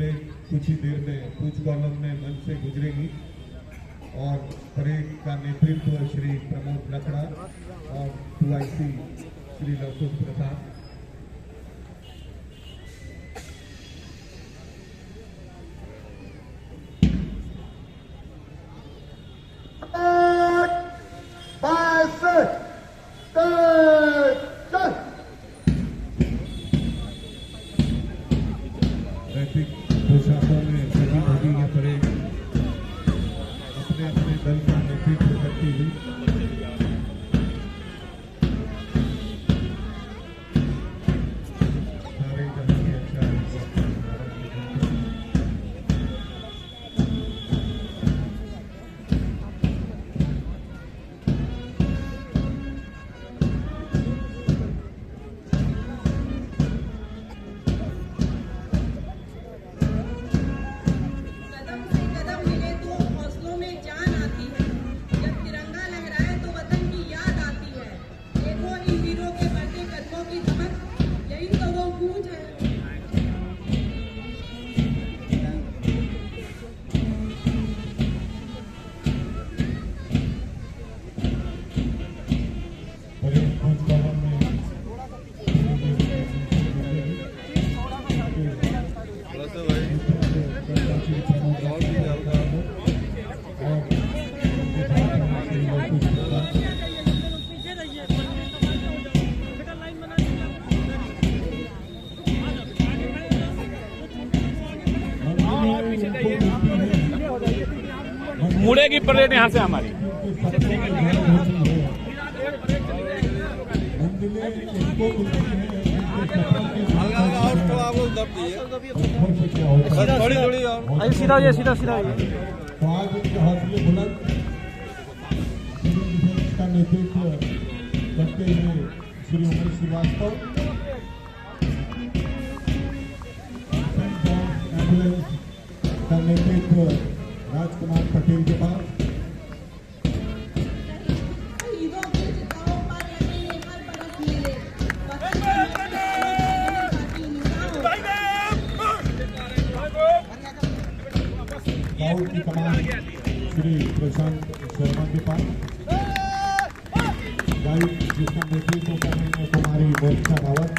Parade कुछ ही देर में कूच column में मंच से गुजरेगी और परेड का नेतृत्व श्री प्रमोद लकड़ा और 2IC श्री लवकुश प्रसाद। ट्रैफिक पोशाकों में सजी धजी ये परेड अपने अपने दल का नेतृत्व करती हुई सारे जहां के अच्छा मुड़ेगी परेड यहाँ से हमारी। सीधा ये सीधा सीधा ये हौसले बुलंद का नेतृत्व करते हुए श्री उमेश श्रीवास्तव एम्बुलेंस का नेतृत्व राजकुमार पटेल के पास। गाउड की कमान श्री प्रशांत शर्मा के पास। गाइड जिसका नेतृत्व कर रही है कुमारी मोनिका रावत।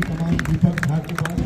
कमान दीपक झा के पास।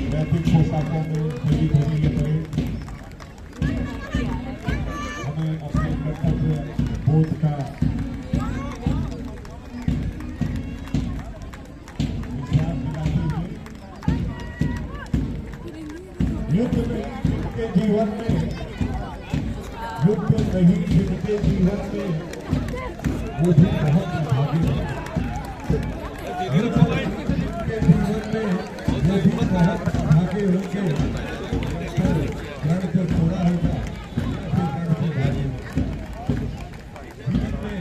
ट्रैफिक पोशाकों में सजी धजी ये परेड हमें अपने कर्तव्य बोध का विश्वास दिलाते हुए युद्ध में जिनके जीवन में युद्ध नहीं जिनके जीवन में वो भी बहुत भागी है। युद्ध जिनके जीवन में वो भी बहुत भागे होंगे। रण को छोड़ा होगा फिर रण को भागे। जीवन में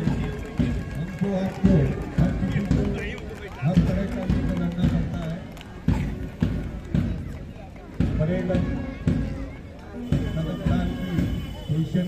हमको आपको हर किसी को हर तरह का युद्ध लड़ना पड़ता है। पर्यटन संस्थान की पोजीशन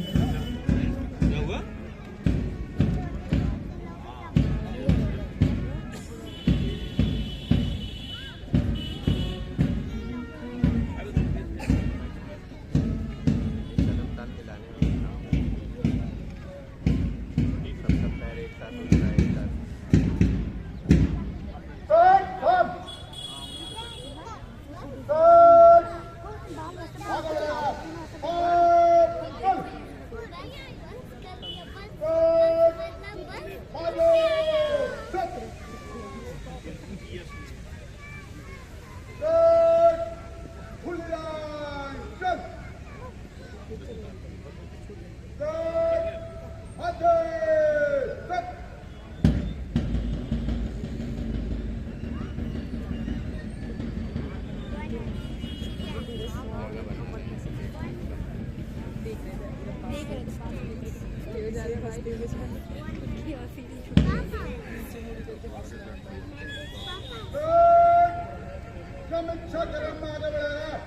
समीक्षा क्रम में आगे बढ़ेगा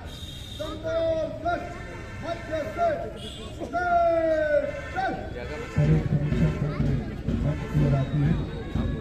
संपूर्ण प्लस मध्य से चल समीक्षा करके बात की जाती है